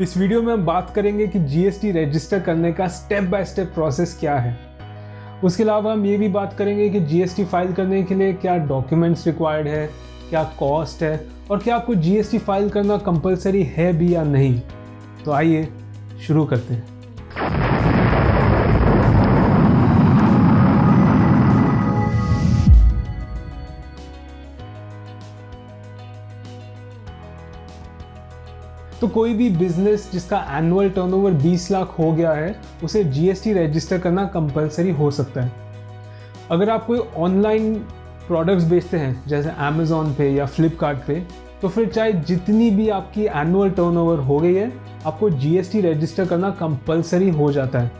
इस वीडियो में हम बात करेंगे कि जीएसटी रजिस्टर करने का स्टेप बाय स्टेप प्रोसेस क्या है। उसके अलावा हम ये भी बात करेंगे कि जीएसटी फाइल करने के लिए क्या डॉक्यूमेंट्स रिक्वायर्ड है, क्या कॉस्ट है और क्या आपको जीएसटी फाइल करना कंपलसरी है भी या नहीं। तो आइए शुरू करते हैं। तो कोई भी बिजनेस जिसका एनुअल टर्नओवर 20 लाख हो गया है, उसे जीएसटी रजिस्टर करना कंपलसरी हो सकता है। अगर आप कोई ऑनलाइन प्रोडक्ट्स बेचते हैं जैसे अमेज़ॉन पे या फ्लिपकार्ट पे, तो फिर चाहे जितनी भी आपकी एनुअल टर्नओवर हो गई है, आपको जीएसटी रजिस्टर करना कंपलसरी हो जाता है।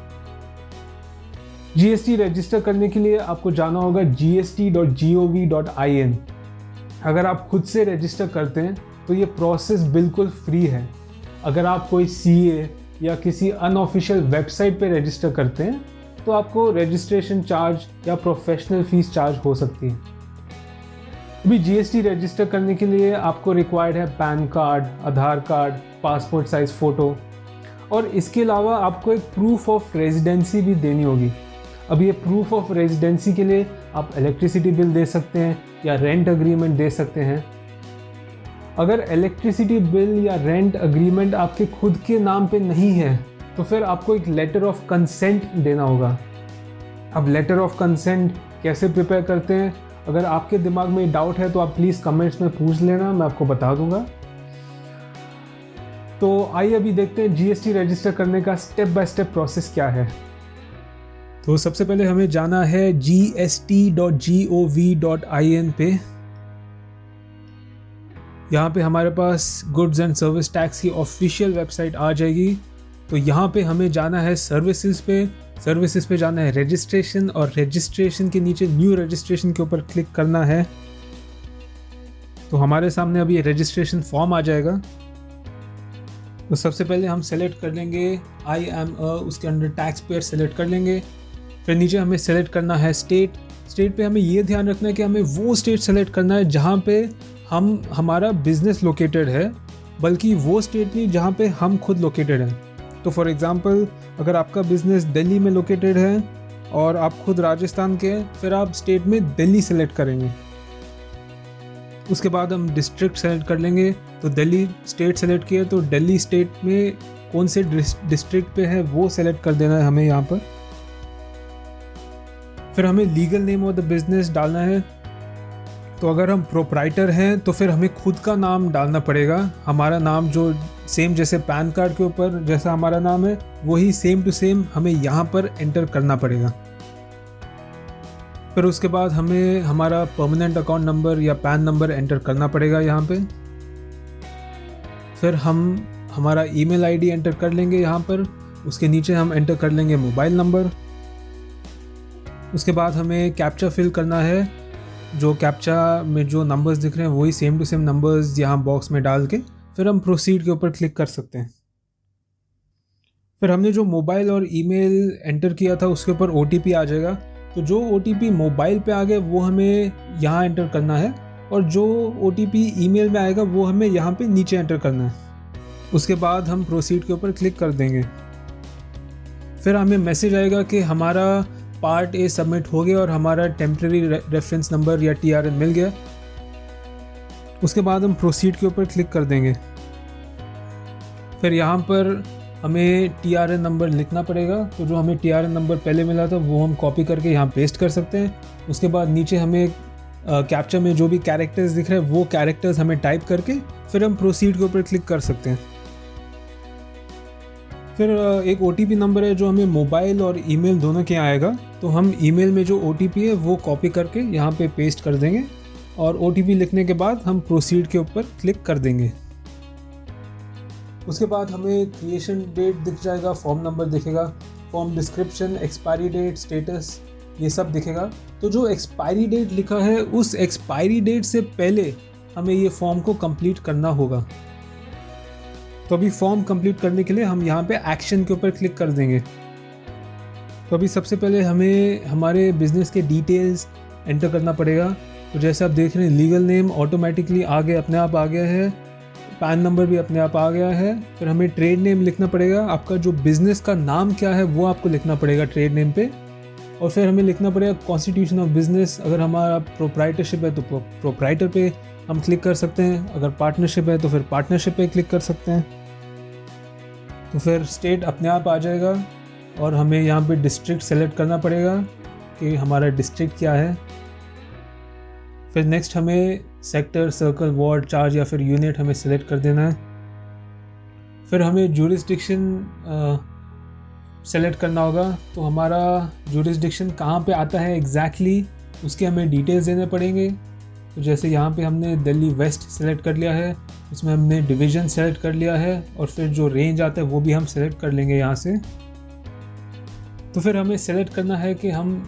जीएसटी रजिस्टर करने के लिए आपको जाना होगा gst.gov.in। अगर आप खुद से रजिस्टर करते हैं तो ये प्रोसेस बिल्कुल फ्री है। अगर आप कोई सीए या किसी अनऑफिशियल वेबसाइट पे रजिस्टर करते हैं तो आपको रजिस्ट्रेशन चार्ज या प्रोफेशनल फीस चार्ज हो सकती है। अभी जीएसटी रजिस्टर करने के लिए आपको रिक्वायर्ड है पैन कार्ड, आधार कार्ड, पासपोर्ट साइज फ़ोटो और इसके अलावा आपको एक प्रूफ ऑफ रेजिडेंसी भी देनी होगी। अब ये प्रूफ ऑफ रेजिडेंसी के लिए आप इलेक्ट्रिसिटी बिल दे सकते हैं या रेंट अग्रीमेंट दे सकते हैं। अगर इलेक्ट्रिसिटी बिल या रेंट अग्रीमेंट आपके खुद के नाम पे नहीं है तो फिर आपको एक लेटर ऑफ कंसेंट देना होगा। अब लेटर ऑफ कंसेंट कैसे प्रिपेयर करते हैं, अगर आपके दिमाग में डाउट है तो आप प्लीज़ कमेंट्स में पूछ लेना, मैं आपको बता दूंगा। तो आइए अभी देखते हैं जीएसटी रजिस्टर करने का स्टेप बाय स्टेप प्रोसेस क्या है। तो सबसे पहले हमें जाना है gst.gov.in पे। यहाँ पे हमारे पास गुड्स एंड सर्विस टैक्स की ऑफिशियल वेबसाइट आ जाएगी। तो यहाँ पे हमें जाना है सर्विसेज पे जाना है रजिस्ट्रेशन और रजिस्ट्रेशन के नीचे न्यू रजिस्ट्रेशन के ऊपर क्लिक करना है। तो हमारे सामने अभी रजिस्ट्रेशन फॉर्म आ जाएगा। तो सबसे पहले हम सेलेक्ट कर लेंगे आई एम उसके अंडर टैक्स पेयर सेलेक्ट कर लेंगे। फिर नीचे हमें सेलेक्ट करना है स्टेट पे हमें ये ध्यान रखना है कि हमें वो स्टेट सेलेक्ट करना है जहाँ पे हमारा बिजनेस लोकेटेड है, बल्कि वो स्टेट नहीं जहाँ पे हम खुद लोकेटेड हैं। तो फॉर एग्जांपल अगर आपका बिजनेस दिल्ली में लोकेटेड है और आप खुद राजस्थान के हैं, फिर आप स्टेट में दिल्ली सेलेक्ट करेंगे। उसके बाद हम डिस्ट्रिक्ट सेलेक्ट कर लेंगे। तो दिल्ली स्टेट सेलेक्ट किया तो दिल्ली स्टेट में कौन से डिस्ट्रिक्ट पे है वो सेलेक्ट कर देना है हमें यहाँ पर। फिर हमें legal name of the business डालना है। तो अगर हम प्रोप्राइटर हैं तो फिर हमें खुद का नाम डालना पड़ेगा। हमारा नाम जो सेम जैसे पैन कार्ड के ऊपर जैसा हमारा नाम है वही सेम टू सेम हमें यहाँ पर एंटर करना पड़ेगा। फिर उसके बाद हमें हमारा परमानेंट अकाउंट नंबर या पैन नंबर एंटर करना पड़ेगा यहाँ पे। फिर हम हमारा ईमेल आईडी एंटर कर लेंगे यहाँ पर। उसके नीचे हम एंटर कर लेंगे मोबाइल नंबर। उसके बाद हमें कैप्चा फिल करना है। जो कैप्चा में जो नंबर्स दिख रहे हैं वही सेम टू सेम नंबर्स यहाँ बॉक्स में डाल के फिर हम प्रोसीड के ऊपर क्लिक कर सकते हैं। फिर हमने जो मोबाइल और ईमेल एंटर किया था उसके ऊपर ओटीपी आ जाएगा। तो जो ओटीपी मोबाइल पे आ गया वो हमें यहाँ एंटर करना है और जो ओटीपी ईमेल में आएगा वो हमें यहाँ पे नीचे एंटर करना है। उसके बाद हम प्रोसीड के ऊपर क्लिक कर देंगे। फिर हमें मैसेज आएगा कि हमारा पार्ट ए सबमिट हो गया और हमारा टेम्प्रेरी रेफरेंस नंबर या टीआरएन मिल गया। उसके बाद हम प्रोसीड के ऊपर क्लिक कर देंगे। फिर यहाँ पर हमें टीआरएन नंबर लिखना पड़ेगा। तो जो हमें टीआरएन नंबर पहले मिला था वो हम कॉपी करके यहाँ पेस्ट कर सकते हैं। उसके बाद नीचे हमें कैप्चा में जो भी कैरेक्टर्स दिख रहे हैं वो कैरेक्टर्स हमें टाइप करके फिर हम प्रोसीड के ऊपर क्लिक कर सकते हैं। फिर एक ओटीपी नंबर है जो हमें मोबाइल और ईमेल दोनों के आएगा। तो हम ईमेल में जो ओटीपी है वो कॉपी करके यहाँ पे पेस्ट कर देंगे और ओटीपी लिखने के बाद हम प्रोसीड के ऊपर क्लिक कर देंगे। उसके बाद हमें क्रिएशन डेट दिख जाएगा, फॉर्म नंबर दिखेगा, form description, expiry date, status, ये सब दिखेगा। तो जो एक्सपायरी डेट लिखा है उस एक्सपायरी डेट से पहले हमें ये फॉर्म को कंप्लीट करना होगा। तो अभी फॉर्म कंप्लीट करने के लिए हम यहाँ पे एक्शन के ऊपर क्लिक कर देंगे। तो अभी सबसे पहले हमें हमारे बिजनेस के डिटेल्स एंटर करना पड़ेगा। तो जैसे आप देख रहे हैं लीगल नेम ऑटोमेटिकली आगे अपने आप आ गया है। पैन नंबर भी अपने आप आ गया है। फिर हमें ट्रेड नेम लिखना पड़ेगा, आपका जो बिज़नेस का नाम क्या है वो आपको लिखना पड़ेगा ट्रेड नेम पे। और फिर हमें लिखना पड़ेगा कॉन्स्टिट्यूशन ऑफ बिज़नेस। अगर हमारा प्रोप्राइटरशिप है तो प्रोप्राइटर पे हम क्लिक कर सकते हैं, अगर पार्टनरशिप है तो फिर पार्टनरशिप पे क्लिक कर सकते हैं। तो फिर स्टेट अपने आप आ जाएगा और हमें यहाँ पे डिस्ट्रिक्ट सेलेक्ट करना पड़ेगा कि हमारा डिस्ट्रिक्ट क्या है। फिर नेक्स्ट हमें सेक्टर, सर्कल, वार्ड, चार्ज या फिर यूनिट हमें सेलेक्ट कर देना है। फिर हमें जुरिस्डिक्शन सेलेक्ट करना होगा, तो हमारा जुरिस्डिक्शन कहाँ पे आता है एग्जैक्टली उसके हमें डिटेल्स देने पड़ेंगे। तो जैसे यहाँ पे हमने दिल्ली वेस्ट सेलेक्ट कर लिया है, उसमें हमने डिवीज़न सेलेक्ट कर लिया है और फिर जो रेंज आता है वो भी हम सेलेक्ट कर लेंगे यहाँ से। तो फिर हमें सेलेक्ट करना है कि हम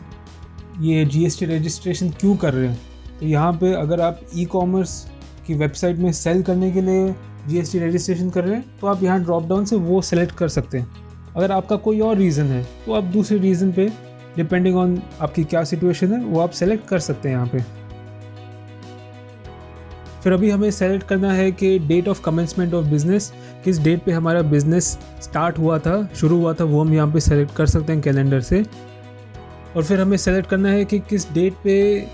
ये GST रजिस्ट्रेशन क्यों कर रहे हैं। तो यहाँ पे अगर आप ई-कॉमर्स की वेबसाइट में सेल करने के लिए GST रजिस्ट्रेशन कर रहे हैं तो आप यहाँ ड्रॉप डाउन से वो सेलेक्ट कर सकते हैं। अगर आपका कोई और रीज़न है तो आप दूसरे रीज़न पे डिपेंडिंग ऑन आपकी क्या सिचुएशन है वो आप सेलेक्ट कर सकते हैं यहाँ पे। फिर अभी हमें सेलेक्ट करना है कि date of commencement of business, किस डेट पे हमारा बिज़नेस स्टार्ट हुआ था, शुरू हुआ था, वो हम यहाँ पे सेलेक्ट कर सकते हैं कैलेंडर से। और फिर हमें सेलेक्ट करना है कि किस डेट पे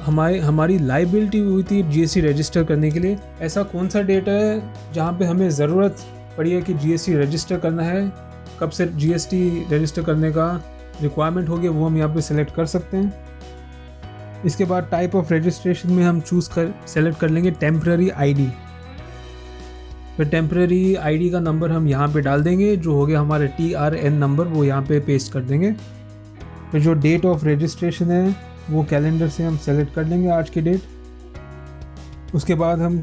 हमारी लाइबिलिटी हुई थी GST रजिस्टर करने के लिए। ऐसा कौन सा डेट है जहाँ पे हमें ज़रूरत पड़ी है कि GST रजिस्टर करना है, कब से GST रजिस्टर करने का रिक्वायरमेंट हो गया वो हम यहाँ पे सेलेक्ट कर सकते हैं। इसके बाद टाइप ऑफ रजिस्ट्रेशन में हम सेलेक्ट कर लेंगे टेम्पररी ID। फिर टेम्पररी ID का नंबर हम यहाँ पे डाल देंगे, जो हो गया हमारा TRN नंबर, वो यहाँ पे पेस्ट कर देंगे। फिर जो डेट ऑफ रजिस्ट्रेशन है वो कैलेंडर से हम सेलेक्ट कर लेंगे आज की डेट। उसके बाद हम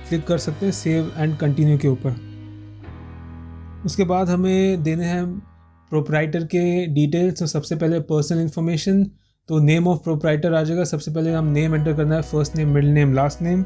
क्लिक कर सकते हैं सेव एंड कंटिन्यू के ऊपर। उसके बाद हमें देने हैं प्रोप्राइटर के डिटेल्स। तो सबसे पहले पर्सनल इन्फॉर्मेशन, तो नेम ऑफ प्रोप्राइटर आ जाएगा। सबसे पहले हम नेम एंटर करना है, first name, middle name, last name.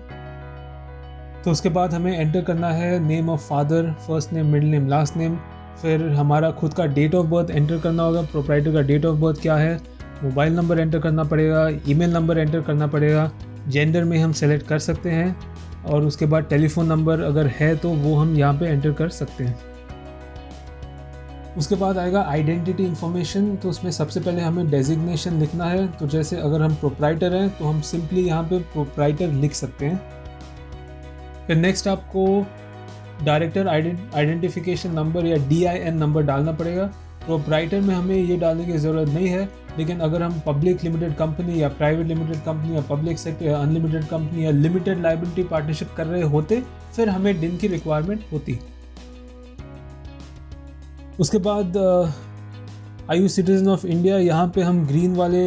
तो उसके बाद हमें एंटर करना है name of father, first name, middle name, last name. फिर हमारा खुद का डेट ऑफ बर्थ एंटर करना होगा, प्रोप्राइटर का डेट ऑफ बर्थ क्या है। मोबाइल नंबर एंटर करना पड़ेगा, ईमेल नंबर एंटर करना पड़ेगा। जेंडर में हम सेलेक्ट कर सकते हैं और उसके बाद टेलीफोन नंबर अगर है तो वो हम यहाँ पे एंटर कर सकते हैं। उसके बाद आएगा आइडेंटिटी इन्फॉर्मेशन। तो उसमें सबसे पहले हमें डेजिग्नेशन लिखना है। तो जैसे अगर हम प्रोप्राइटर हैं तो हम सिंपली यहाँ पे प्रोप्राइटर लिख सकते हैं। फिर नेक्स्ट आपको डायरेक्टर आइडेंटिफिकेशन नंबर या DIN नंबर डालना पड़ेगा। प्रोप्राइटर में हमें ये डालने की ज़रूरत नहीं है, लेकिन अगर हम पब्लिक लिमिटेड कंपनी या प्राइवेट लिमिटेड कंपनी या पब्लिक सेक्टर या अनलिमिटेड कंपनी या लिमिटेड लाइबिलिटी पार्टनरशिप कर रहे होते फिर हमें DIN की रिक्वायरमेंट होती। उसके बाद are you citizen of India, यहाँ पे हम ग्रीन वाले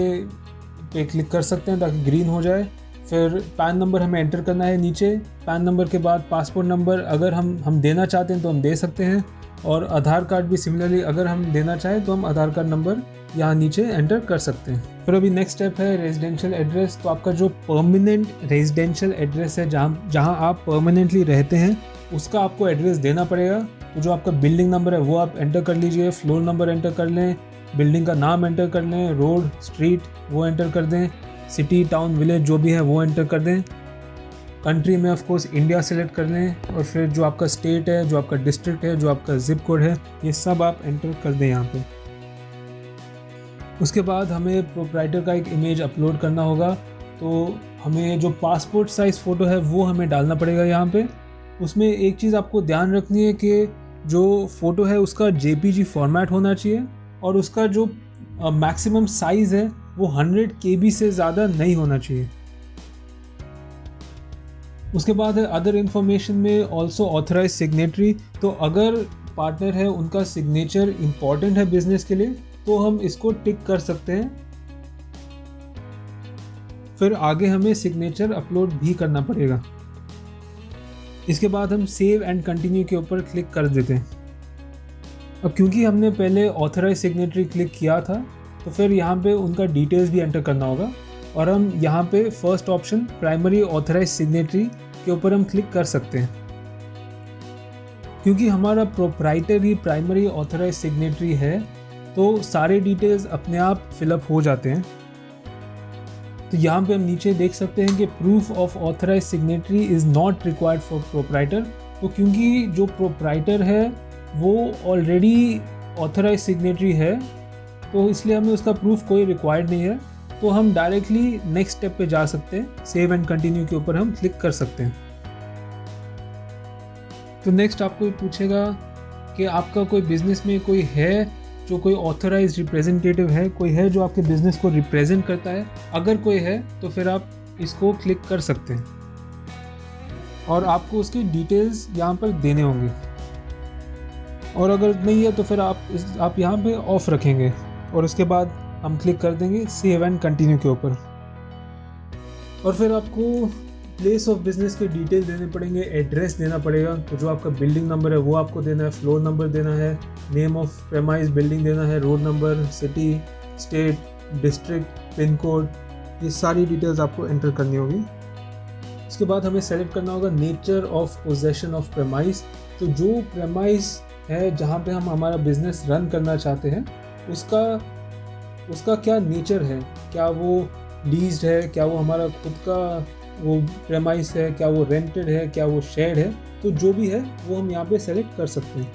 पे क्लिक कर सकते हैं ताकि ग्रीन हो जाए। फिर पैन नंबर हमें एंटर करना है नीचे। पैन नंबर के बाद पासपोर्ट नंबर अगर हम देना चाहते हैं तो हम दे सकते हैं, और आधार कार्ड भी सिमिलरली अगर हम देना चाहें तो हम आधार कार्ड नंबर यहाँ नीचे एंटर कर सकते हैं। फिर अभी नेक्स्ट स्टेप है रेजिडेंशियल एड्रेस। तो आपका जो परमानेंट रेजिडेंशियल एड्रेस है, जहाँ आप परमानेंटली रहते हैं, उसका आपको एड्रेस देना पड़ेगा। तो जो आपका बिल्डिंग नंबर है वो आप एंटर कर लीजिए, फ्लोर नंबर एंटर कर लें, बिल्डिंग का नाम एंटर कर लें, रोड, स्ट्रीट वो एंटर कर दें, सिटी, टाउन, विलेज जो भी है वो एंटर कर दें। कंट्री में ऑफ कोर्स इंडिया सेलेक्ट कर लें, और फिर जो आपका स्टेट है, जो आपका डिस्ट्रिक्ट है, जो आपका जिप कोड है, ये सब आप एंटर कर दें यहाँ पे। उसके बाद हमें प्रोप्राइटर का एक इमेज अपलोड करना होगा। तो हमें जो पासपोर्ट साइज़ फ़ोटो है वो हमें डालना पड़ेगा यहाँ पे। उसमें एक चीज़ आपको ध्यान रखनी है कि जो फ़ोटो है उसका JPG फॉर्मेट होना चाहिए, और उसका जो मैक्सिमम साइज़ है वो 100 KB से ज़्यादा नहीं होना चाहिए। उसके बाद है अदर इन्फॉर्मेशन में ऑल्सो ऑथराइज सिग्नेटरी। तो अगर पार्टनर है उनका सिग्नेचर इम्पॉर्टेंट है बिजनेस के लिए तो हम इसको टिक कर सकते हैं। फिर आगे हमें सिग्नेचर अपलोड भी करना पड़ेगा। इसके बाद हम सेव एंड कंटिन्यू के ऊपर क्लिक कर देते हैं। अब क्योंकि हमने पहले ऑथराइज सिग्नेटरी क्लिक किया था तो फिर यहाँ पे उनका डिटेल्स भी एंटर करना होगा, और हम यहाँ पे first option primary authorise signatory के ऊपर हम क्लिक कर सकते हैं। क्योंकि हमारा प्रोप्राइटर ही प्राइमरी ऑथराइज सिग्नेटरी है तो सारे डिटेल्स अपने आप फिलअप हो जाते हैं। तो यहाँ पे हम नीचे देख सकते हैं कि proof of authorise signatory is not required for proprietor. तो क्योंकि जो प्रोप्राइटर है वो ऑलरेडी ऑथराइज सिग्नेटरी है, तो इसलिए हमें उसका प्रूफ कोई रिक्वायर्ड नहीं है। तो हम डायरेक्टली नेक्स्ट स्टेप पे जा सकते हैं, सेव एंड कंटिन्यू के ऊपर हम क्लिक कर सकते हैं। तो नेक्स्ट आपको पूछेगा कि आपका कोई बिजनेस में कोई है जो कोई ऑथराइज रिप्रेजेंटेटिव है, कोई है जो आपके बिजनेस को रिप्रेजेंट करता है। अगर कोई है तो फिर आप इसको क्लिक कर सकते हैं और आपको उसकी डिटेल्स यहाँ पर देने होंगे, और अगर नहीं है तो फिर आप यहाँ पे ऑफ रखेंगे और उसके बाद हम क्लिक कर देंगे सेव एंड कंटिन्यू के ऊपर। और फिर आपको प्लेस ऑफ बिजनेस के डिटेल देने पड़ेंगे, एड्रेस देना पड़ेगा। तो जो आपका बिल्डिंग नंबर है वो आपको देना है, फ्लोर नंबर देना है, नेम ऑफ प्रेमाइज बिल्डिंग देना है, road number, city, state, district, pin code, ये सारी डिटेल्स आपको एंटर करनी होगी। उसके बाद हमें सेलेक्ट करना होगा nature of possession of premise. तो जो प्रेमाइज है जहाँ पे हम हमारा बिजनेस रन करना चाहते हैं उसका क्या नेचर है, क्या वो लीज्ड है, क्या वो हमारा खुद का वो प्रेमाइस है, क्या वो रेंटेड है, क्या वो शेयर्ड है। तो जो भी है वो हम यहाँ पे सेलेक्ट कर सकते हैं।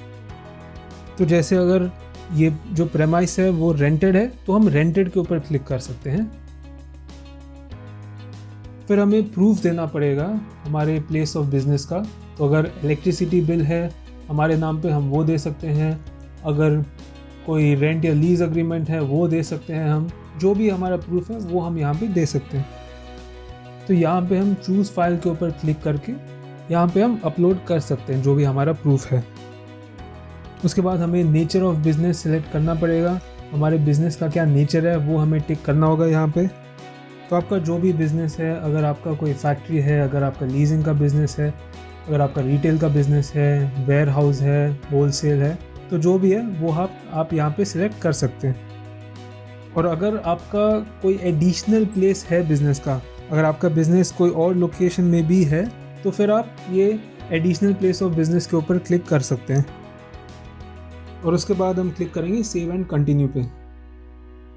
तो जैसे अगर ये जो प्रेमाइस है वो रेंटेड है तो हम रेंटेड के ऊपर क्लिक कर सकते हैं। फिर हमें प्रूफ देना पड़ेगा हमारे प्लेस ऑफ बिजनेस का। तो अगर इलेक्ट्रिसिटी बिल है हमारे नाम पे हम वो दे सकते हैं, अगर कोई रेंट या लीज अग्रीमेंट है वो दे सकते हैं हम, जो भी हमारा प्रूफ है वो हम यहाँ पे दे सकते हैं। तो यहाँ पे हम चूज़ फाइल के ऊपर क्लिक करके यहाँ पे हम अपलोड कर सकते हैं जो भी हमारा प्रूफ है। उसके बाद हमें नेचर ऑफ बिज़नेस सेलेक्ट करना पड़ेगा, हमारे बिज़नेस का क्या नेचर है वो हमें टिक करना होगा यहाँ पे। तो आपका जो भी बिज़नेस है, अगर आपका कोई फैक्ट्री है, अगर आपका लीजिंग का बिज़नेस है, अगर आपका रिटेल का बिज़नेस है, वेयर हाउस है, होलसेल है, तो जो भी है वो आप यहाँ पे सिलेक्ट कर सकते हैं। और अगर आपका कोई एडिशनल प्लेस है बिज़नेस का, अगर आपका बिज़नेस कोई और लोकेशन में भी है तो फिर आप ये एडिशनल प्लेस ऑफ बिज़नेस के ऊपर क्लिक कर सकते हैं। और उसके बाद हम क्लिक करेंगे सेव एंड कंटिन्यू पे।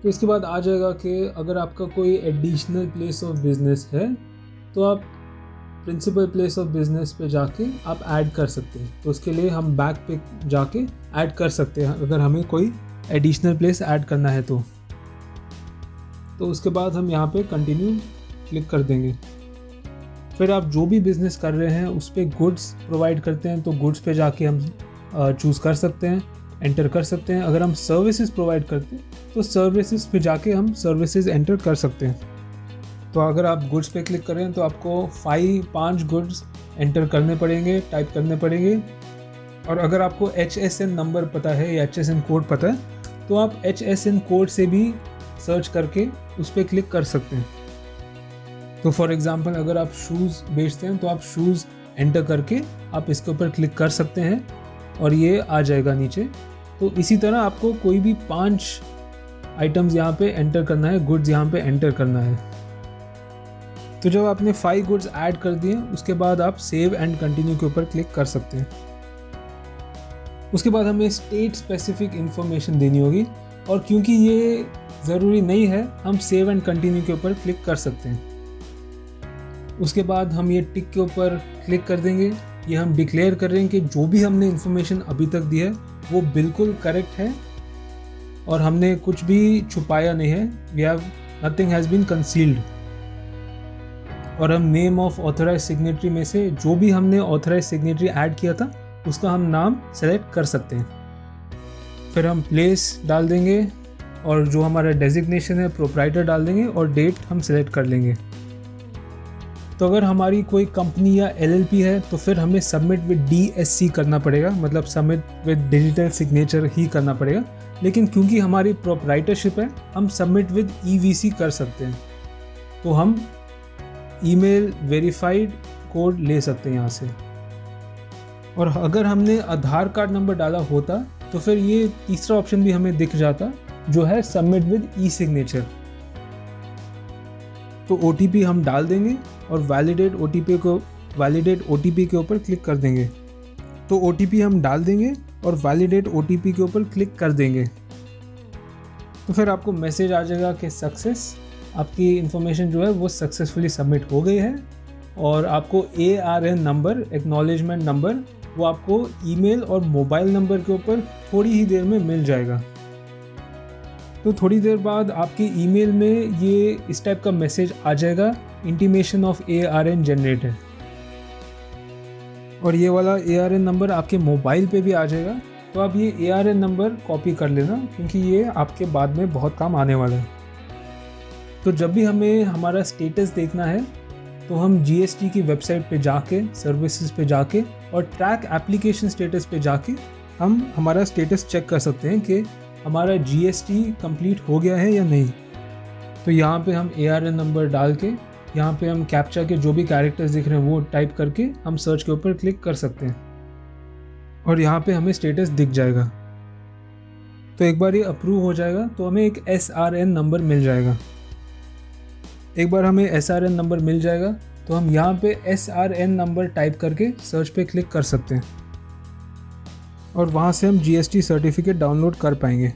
तो इसके बाद आ जाएगा कि अगर आपका कोई एडिशनल प्लेस ऑफ बिज़नेस है तो आप प्रिंसिपल प्लेस ऑफ बिज़नेस पे जाके आप ऐड कर सकते हैं। तो उसके लिए हम बैक पे जाके ऐड कर सकते हैं अगर हमें कोई एडिशनल प्लेस ऐड करना है तो उसके बाद हम यहाँ पे कंटिन्यू क्लिक कर देंगे। फिर आप जो भी बिज़नेस कर रहे हैं उस पर गुड्स प्रोवाइड करते हैं तो गुड्स पे जाके हम चूज़ कर सकते हैं, एंटर कर सकते हैं। अगर हम सर्विसेज प्रोवाइड करते हैं तो सर्विसेज पे जाके हम सर्विसेज एंटर कर सकते हैं। तो अगर आप गुड्स पे क्लिक करें तो आपको 5 गुड्स एंटर करने पड़ेंगे, टाइप करने पड़ेंगे। और अगर आपको HSN नंबर पता है या HSN कोड पता है तो आप HSN कोड से भी सर्च करके उस पर क्लिक कर सकते हैं। तो फॉर एग्ज़ाम्पल अगर आप शूज़ बेचते हैं तो आप शूज़ एंटर करके आप इसके ऊपर क्लिक कर सकते हैं और ये आ जाएगा नीचे। तो इसी तरह आपको कोई भी 5 आइटम्स यहाँ पे एंटर करना है, गुड्स यहाँ पे एंटर करना है। तो जब आपने 5 गुड्स ऐड कर दिए उसके बाद आप सेव एंड कंटिन्यू के ऊपर क्लिक कर सकते हैं। उसके बाद हमें स्टेट स्पेसिफिक इंफॉर्मेशन देनी होगी, और क्योंकि ये ज़रूरी नहीं है हम सेव एंड कंटिन्यू के ऊपर क्लिक कर सकते हैं। उसके बाद हम ये टिक के ऊपर क्लिक कर देंगे। ये हम डिक्लेयर कर रहे हैं कि जो भी हमने इन्फॉर्मेशन अभी तक दी है वो बिल्कुल करेक्ट है और हमने कुछ भी छुपाया नहीं है। Nothing has been concealed. और हम नेम ऑफ ऑथराइज सिग्नेटरी में से जो भी हमने ऑथराइज सिग्नेटरी ऐड किया था उसका हम नाम सेलेक्ट कर सकते हैं। फिर हम प्लेस डाल देंगे और जो हमारा डेजिग्नेशन है प्रोप्राइटर डाल देंगे और डेट हम सेलेक्ट कर लेंगे। तो अगर हमारी कोई कंपनी या LLP है तो फिर हमें सबमिट विद DSC करना पड़ेगा, मतलब सबमिट विद डिजिटल सिग्नेचर ही करना पड़ेगा। लेकिन क्योंकि हमारी प्रोप्राइटरशिप है हम सबमिट विद EVC कर सकते हैं। तो हम ईमेल वेरीफाइड कोड ले सकते हैं यहाँ से। और अगर हमने आधार कार्ड नंबर डाला होता तो फिर ये तीसरा ऑप्शन भी हमें दिख जाता जो है सबमिट विद E-सिग्नेचर। तो OTP हम डाल देंगे और वैलिडेट OTP के ऊपर क्लिक कर देंगे। तो OTP हम डाल देंगे और वैलिडेट OTP के ऊपर क्लिक कर देंगे। तो फिर आपको मैसेज आ जाएगा कि सक्सेस, आपकी इन्फॉर्मेशन जो है वो सक्सेसफुली सबमिट हो गई है और आपको ARN नंबर, एक्नॉलेजमेंट नंबर वो आपको ईमेल और मोबाइल नंबर के ऊपर थोड़ी ही देर में मिल जाएगा। तो थोड़ी देर बाद आपके ईमेल में ये इस टाइप का मैसेज आ जाएगा, इंटीमेशन ऑफ ARN जनरेटेड। और ये वाला ARN नंबर आपके मोबाइल पे भी आ जाएगा। तो आप ये ARN नंबर कॉपी कर लेना, क्योंकि ये आपके बाद में बहुत काम आने वाला है। तो जब भी हमें हमारा स्टेटस देखना है तो हम GST की वेबसाइट पे जाके, सर्विसेज पे जाके और ट्रैक एप्लीकेशन स्टेटस पे जाके हम हमारा स्टेटस चेक कर सकते हैं कि हमारा GST कंप्लीट हो गया है या नहीं। तो यहाँ पे हम ARN नंबर डाल के, यहाँ पे हम कैप्चा के जो भी कैरेक्टर्स दिख रहे हैं वो टाइप करके हम सर्च के ऊपर क्लिक कर सकते हैं और यहाँ पे हमें स्टेटस दिख जाएगा। तो एक बार ये अप्रूव हो जाएगा तो हमें एक SRN नंबर मिल जाएगा। एक बार हमें SRN नंबर मिल जाएगा तो हम यहाँ पे SRN नंबर टाइप करके सर्च पे क्लिक कर सकते हैं और वहाँ से हम GST सर्टिफिकेट डाउनलोड कर पाएंगे।